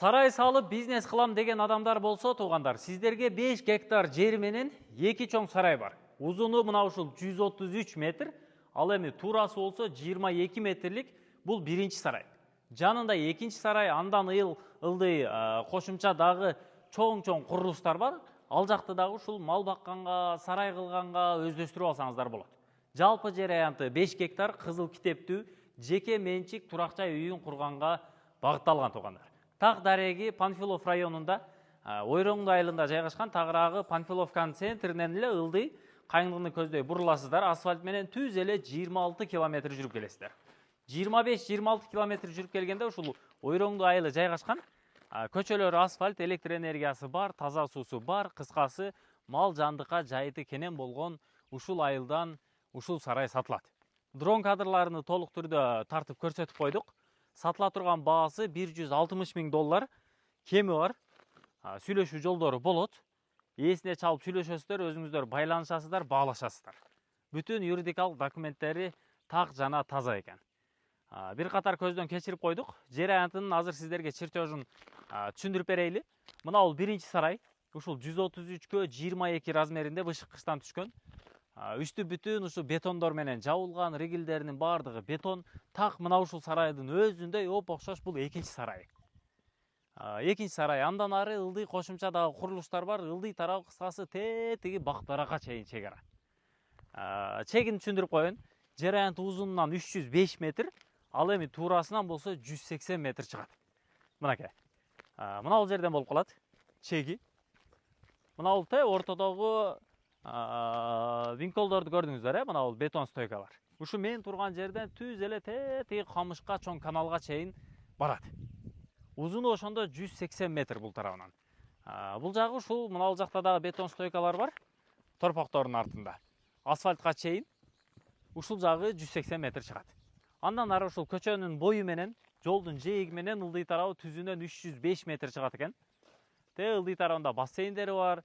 Сарай салып бизнес кылам деген адамдар болсо, туугандар, сиздерге 5 гектар жер менен 2 чоң сарай бар. Узуну мына ушул 133 метр, ал эми туурасы болсо 22 метрлик. Бул биринчи сарай. Жанында экинчи сарай, андан ылдый кошумча дагы чоң курулуштар бар. Ал жакты дагы ушул мал бакканга, сарай кылганга өздөштүрүп алсаңыздар болот. Жалпы жер аянты 5 гектар кызыл китептүү жеке менчик турак жай үйүн курганга багытталган, туугандар. Так дареги Панфилов районунда, Ойроңду айылында жайгашкан. Тагыраагы Панфиловканын центринен эле ылдый кайыңдыны көздөй буруласыздар. Асфальт менен түз эле 26 километр жүрүп келесиздер. 25-26 километр жүрүп келгенде ушул Ойроңду айылы жайгашкан. Көчөлөр асфальт, электр энергиясы бар, таза суусу бар. Кыскасы, мал жандыкка жайыты кенен болгон ушул айылдан ушул сарай сатылат. Дрон кадрларыны толук түрдө тартып көрсөтүп койдук. Сатыла турган баасы $160 000. Кеми бар. Сүйлөшүү жолдору болот. Эсине чалып сүйлөшөсүздөр, өзүңүздөр байланышасыздар, баалашасыздар. Бүтүн юридикалык документтери так жана таза экен. Бир катар көздөн кечирип койдук. Жер аянтынын азыр сиздерге чертежин түшүндүрүп берейли. Мына бул биринчи сарай. Ушул 133кө 22 размеринде бышыккычтан түшкөн. Үстү бүтүн ушу бетондор менен жабылган, ригилдеринин баардыгы бетон. Так мына ушул сарайдын өзүндөй оп-окшош бул экинчи сарай. Экинчи сарай, андан ары ылдый кошумча дагы курулуштар бар. Ылдый тарабы кыскасы тетиги Бактаракка чейин чек ара. Чегин түшүндүрүп коеюн. Жер аянты узунунан 305 метр, ал эми туурасынан болсо 180 метр чыгат. Мынакей. Мына бул жерден болуп калат. Чеги. Мына бул ортодогу винколдорду көрдүңүздөр, мына бул бетон стойкалар. Ушу мен турган жерден түз эле тетиги камышка, чоң каналга чейин барат. Узуну ошондо 180 метр бул тарабынан. Бул жагы ушул мына бул жакта дагы бетон стойкалар бар. Торпоктордун артында. Асфальтка чейин ушул жагы 180 метр чыгат. Андан ары ушул көчөнүн бою менен, жолдун жээги менен ылдый тарабы түзүнөн 305 метр чыгат экен. Ылдый тарабында бассейндери бар.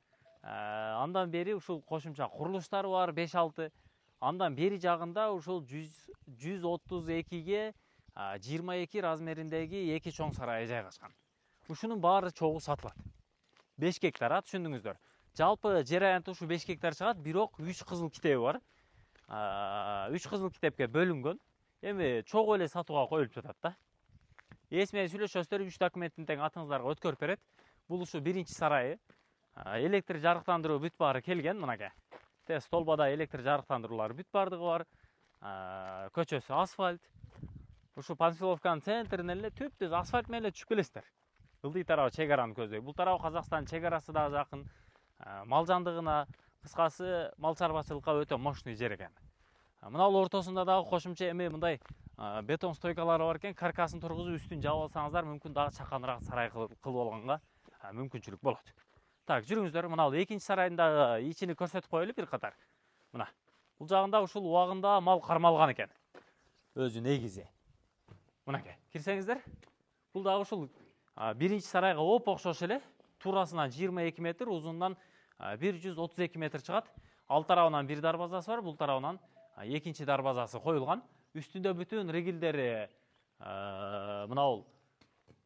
Андан бери ушул кошумча курулуштар бар 5-6. Андан бери жагында ушул 132ге 22 размериндеги 2 чоң сарай жайгашкан. Ушунун баары чогуу сатылат. 5 гектар, түшүндүңүздөр. Жалпы жер аянты ушу 5 гектар чыгат, бирок 3 кызыл китеби бар. 3 кызыл китепке бөлүнгөн. Эми чогуу эле сатууга коюлуп жатат да. Эсиме сүйлөшөсүздөр, 3 документтин тең атыңыздарга өткөрүп берет. Бул ушу биринчи сарайы. Электр жарыктандыруу бүт баары келген, мынакей. Столбада электр жарыктандыруулары бүт баардыгы бар. Көчөсү асфальт. Ушу Панфиловканын центринен эле түп-түз асфальт менен эле түшүп келесиздер. Ылдый тарабы чек араны көздөй. Бул тарабы Казакстан чек арасы да жакын. Мал жандыгына, кыскасы мал чарбачылыкка өтө мощный жер экен. Мына бул ортосунда дагы кошумча эми мындай бетон стойкалары бар экен. Каркасын тургузуп үстүн жаап алсаңыздар, мүмкүн дагы чаканыраак сарай кылып алганга мүмкүнчүлүк болот. Так, жүрүңүздөр, мына бул экинчи сайрайдын дагы ичини көрсөтүп коелу бир катар. Мына. Бул жагында ушул убагында мал кармалган экен. Өзү негизи. Мынакей, кирсеңиздер. Бул дагы ушул биринчи сарайга оп-окшош эле, туурасынан 22 метр, узунунан 132 метр чыгат. Ал тарабынан бир дарбазасы бар, бул тарабынан экинчи дарбазасы коюлган. Үстүндө бүтүн ригилдери мына бул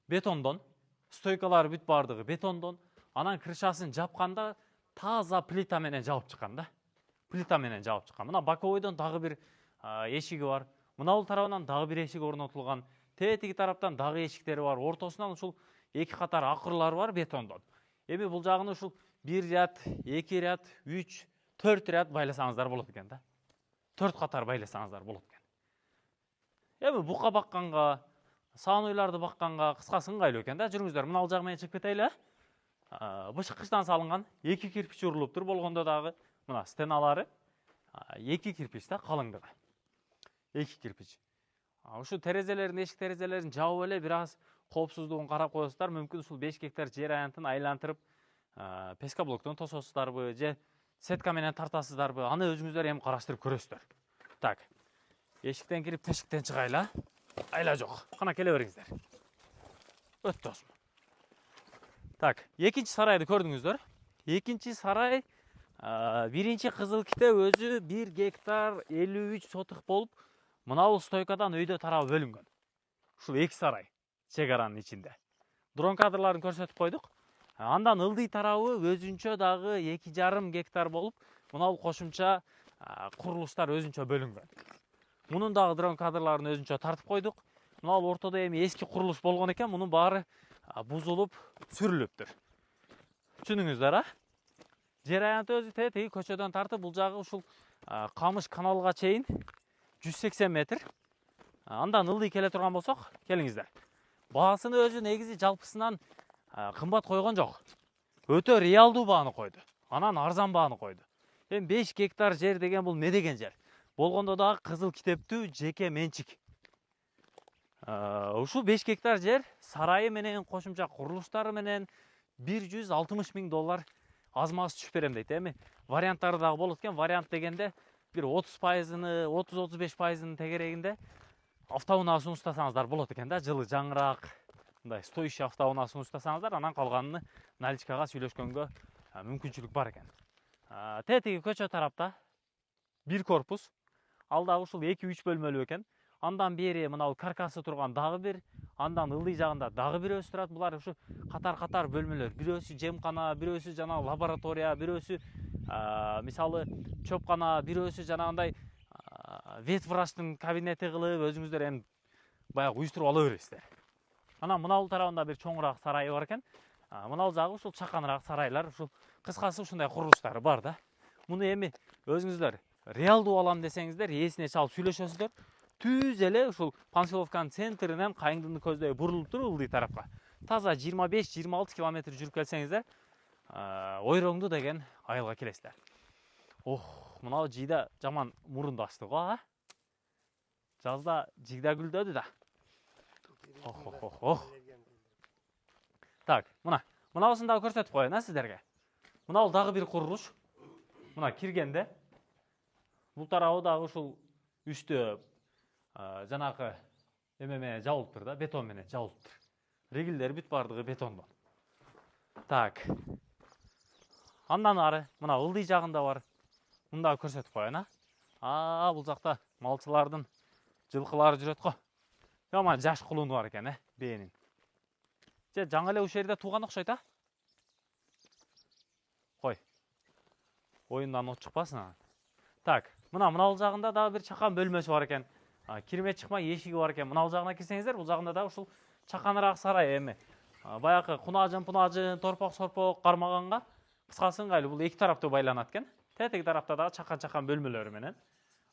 бетондон, стойкалары бүт баардыгы бетондон. Анан крышасын жапканда таза плита менен жабып чыккан да. Плита менен жабып чыккан. Мына боковойдон дагы бир эшиги бар. Мына бул тарабынан дагы бир эшик орнотулган. Тетиги тараптан дагы эшиктери бар. Ортосунан ушул 2 катар акырлар бар бетондон. Эми бул жагын ушул 1 ряд, 2 ряд, 3, 4 ряд байласаңыздар болот экен да. 4 катар байласаңыздар болот экен. Эми бука бакканга, саануйларды бакканга кыскасы ыңгайлуу экен да. Жүрүңүздөр, мына бул жагы менен чыгып кетели. Бышыккычтан салынган, 2 кирпич урулуптур болгондо дагы. Мына стеналары 2 кирпич да, калыңдыгы. 2 кирпич. Ушу терезелерин, эшик терезелерин жабып эле бир аз коопсуздугун карап коесуздар. Мүмкүн ушул 5 гектар жер аянтын айлантырып пескоблоктон тососуздарбы, же сетка менен тартасыздарбы, аны өзүңүздөр эми караштырып көрөсүздөр. Так. Эшиктен кирип, тешиктен чыгайлы. Айла жок. Кана келе бериңиздер. Өт досум. Так, экинчи сарайды көрдүңүздөр. Экинчи сарай биринчи кызыл китеп өзү 1 гектар 53 сотук болуп, мына бул стойкадан өйдө тарабы бөлүнгөн. Ушул 2 сарай чек аранын ичинде. дрон кадрларын көрсөтүп койдук. Андан ылдый тарабы өзүнчө дагы 2,5 гектар болуп, мына бул кошумча курулуштар өзүнчө бөлүнгөн. Мунун дагы дрон кадрларын өзүнчө тартып койдук. Мына бул ортодо эми эски курулуш болгон экен, мунун баары бузулуп, сүрүлүптүр. Түшүнүңүздөр, жер аянты өзү тетиги көчөдөн тартып, бул жагы ушул Камыш каналга чейин 180 метр. Андан ылдый келе турган болсок, келиңиздер. Баасыны өзү негизи жалпысынан кымбат койгон жок. Өтө реалдуу бааны койду. Анан арзан бааны койду. Эми 5 гектар жер деген бул не деген жер? Болгондо дагы кызыл китептүү жеке менчик. Ушул 5 гектар жер сарайы менен, кошумча курулуштары менен $160 000 аз-маз түшүп берем дейт. Эми варианттары дагы болот экен. Вариант дегенде бир 30%, 30-35%-нын тегерегинде автоунаасын устасаңыздар болот экен да, жылы жаңыраак, мындай стоящий автоунаасын устасаңыздар, анан калганын наличкага сүйлөшкөнгө мүмкүнчүлүк бар экен. Тетиги көчө тарапта бир корпус, ал дагы ушул 2-3 бөлмөлүү экен. Андан бери мына каркасы турган дагы бир, андан ылдый жагында дагы бирөөсү турат. Булар ушу катар-катар бөлмөлөр. Бирөөсү жемкана, бирөөсү жана лаборатория, бирөөсү мисалы чөпкана, бирөөсү жанагындай ветврачтын кабинети кылып, өзүңүздөр эми баягы уюштуруп ала бересиздер. Анан мына бул тарабында бир чоңураак сарайы бар экен. Мына бул жагы ушул чаканыраак сарайлар, ушул кыскасы ушундай курулуштары бар да. Муну эми өзүңүздөр реалдуу алам десеңиздер, ээсине чалып сүйлөшөсүздөр. Түз эле ушул Панфиловканын центринен Кайыңдыны көздөй бурулуп туруп ылдый тарапка. Таза 25-26 километр жүрүп келсеңиздер, ойроңду деген айылга келесиздер. Мына жийда жаман мурунду ачты го, жазда жигда гүлдөдү да. Так, мынабысын дагы көрсөтүп коеюн сиздерге. Мына бул дагы бир курулуш. Мына киргенде бул тарабы дагы ушул үстү жанакы эмеме жабылыптыр да, бетон менен жабылыптыр. Ригилдер бүт бардыгы бетондон. Так. Андан ары мына ылдый жагында бар. Муну дагы көрсөтүп коеюн, бул жакта малчылардын жылкылары жүрөт го. Жаман жаш кулуну бар экен, бээнин. Же жаңы эле ушул жерде тууган окшойт, Кой. Оюндан от чыкпасын. Так, мына бул жагында дагы бир чакан бөлмөсү бар экен. Кирме чыкмай эшиги бар экен. Мына бул жагына кирсеңиздер, бул жагында да ушул чаканыраак сарай эми. Баягы кунажын, торпок-сорпок кармаганга кыскасы ыңгайлуу. Бул эки тараптуу байланат экен. Тетиги тарапта дагы чакан бөлмөлөрү менен.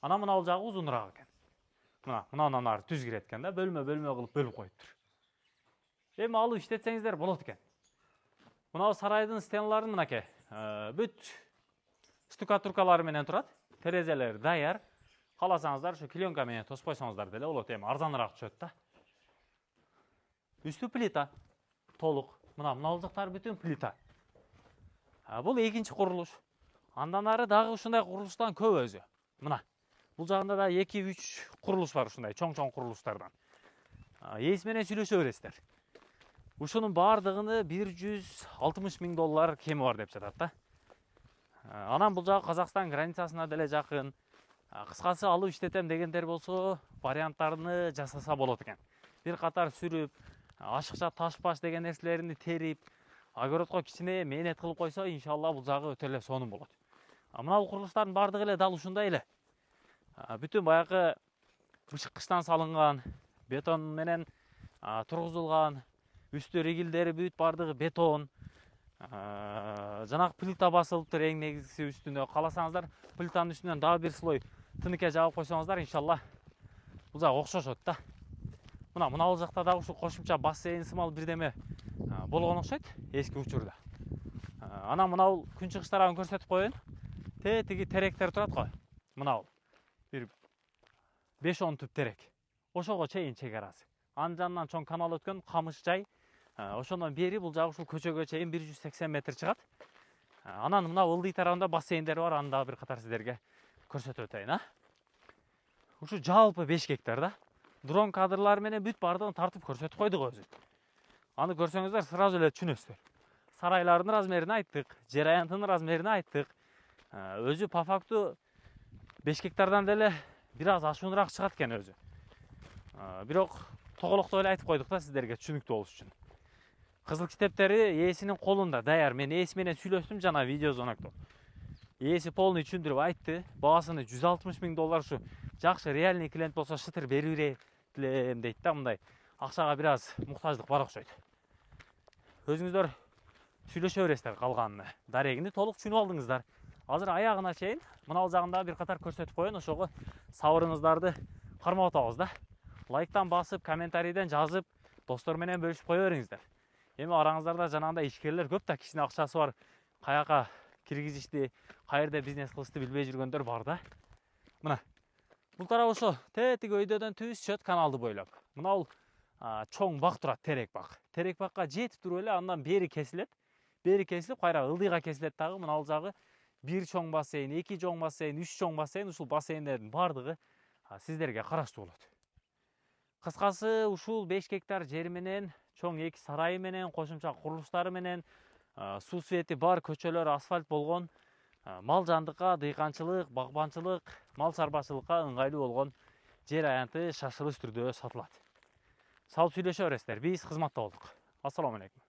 Анан мына бул жагы узунураак экен. Мындан ары түз кирет экен да, бөлмө кылып бөлүп коюптур. Эми алып иштетсеңиздер болот экен. Мына сарайдын стеналарын мынакей, бүт штукатуркалары менен турат. Терезелер даяр. Кааласаңыздар ушу клеенка менен тосуп койсоңуздар деле болот. Эми арзаныраак түшөт да. Үстү плита толук. Мына бул жактары бүтүн плита. Бул экинчи курулуш. Андан ары дагы ушундай курулуштан көп өзү. Мына бул жагында да 2-3 курулуш бар ушундай чоң курулуштардан. Ээси менен сүйлөшө бересиздер. Ушунун бардыгыны $160 000 кеми бар деп жатат да. Анан бул жагы Казакстан границасына деле жакын. Кыскасы алып иштетем дегендер болсо, варианттарını жасаса болот экен. Бир катар сүрүп, ашыкча таш-баш деген нерселерини терип, огородко кичине мээнет кылып койсо, иншалла бул жагы өтө эле сонун болот. Мына бул курулуштардын бардыгы эле дал ушундай эле. Бүтүн баягы бышыккычтан салынган, бетон менен тургузулган, үстү ригилдери бүт бардыгы бетон. Жанагы плита басылыптыр эң негизгиси үстүнө. Кааласаңыздар, плитанын үстүнөн дагы бир слой тыныкке жаап койсоңуздар, иншалла бул жагы окшошот да. Мына бул жакта дагы ушул кошумча бассейн сымал бирдеме болгон окшойт эски учурда. Анан мына бул күн чыгыш тарабын көрсөтүп коеюн. Тетиги теректер турат го. Мына бул бир 5-10 түп терек. Ошого чейин чек-арасы. Анын жанынан чоң канал өткөн Камыш жай. Ошондон бери бул жагы ушул көчөгө чейин 180 метр чыгат. Анан мына ылдый тарабында бассейндер бар, аны дагы бир катар сиздерге көрсөтүп өтөйүн. Ушу жалпы 5 гектар да. Дрон кадрлары менен бүт бардыгын тартып көрсөтүп койдук өзү. Аны көрсөңүздөр сразу эле түшүнөсүздөр. Сарайлардын размерин айттык, жер аянтынын размерин айттык. Өзү по факту 5 гектардан деле бир аз ашууныраак чыгат экен өзү. Бирок тоголокто эле айтып койдук да сиздерге түшүнүктүү болуш үчүн. Кызыл китептери ээсинин колунда даяр. Мен ээси менен сүйлөштүм жана видео звонокто. Ээси полный түшүндүрүп айтты. Баасыны $160.000 ушу жакшы реальный клиент болсо шытыр берип элем дейт да, мындай акчага бир аз муктаждык бар окшойт. Өзүңүздөр сүйлөшө бересиздер калганын. Дарегини толук түшүнүп алдыңыздар. Азыр аягына чейин мына жагында бир катар көрсөтүп коеюн, ошого сабырыңыздарды кармап атабыз да. Лайктан басып, комментарийден жазып, достор менен бөлүшүп кое бериңиздер. Эми араңыздарда жанагындай ишкерлер көп да, кишинин акчасы бар, каяка киргизишти, каерде бизнес кылышты билбей жүргөндөр бар да. Мына бул тарап ошо тетиги өйдөдөн түз чөт каналды бойлоп. Мына бул чоң бак турат, терек бак. Терек бакка жетип туруп эле андан бери кесилет. Бери кесилип, кайра ылдыйга кесилет дагы. Мына бул жагы бир чоң бассейн, эки чоң бассейн, үч чоң бассейн, ушул бассейндердин бардыгы сиздерге караштуу болот. Кыскасы, ушул 5 гектар жер менен, чоң 2 сарайы менен, кошумча курулуштары менен, суу свети бар, көчөлөр асфальт болгон, мал жандыкка, дыйканчылык, багбанчылык, мал чарбачылыкка ыңгайлуу болгон жер аянты шашылыш түрдө сатылат. Салып сүйлөшө бересиздер. Биз кызматта болдук. Ассаламу алейкум.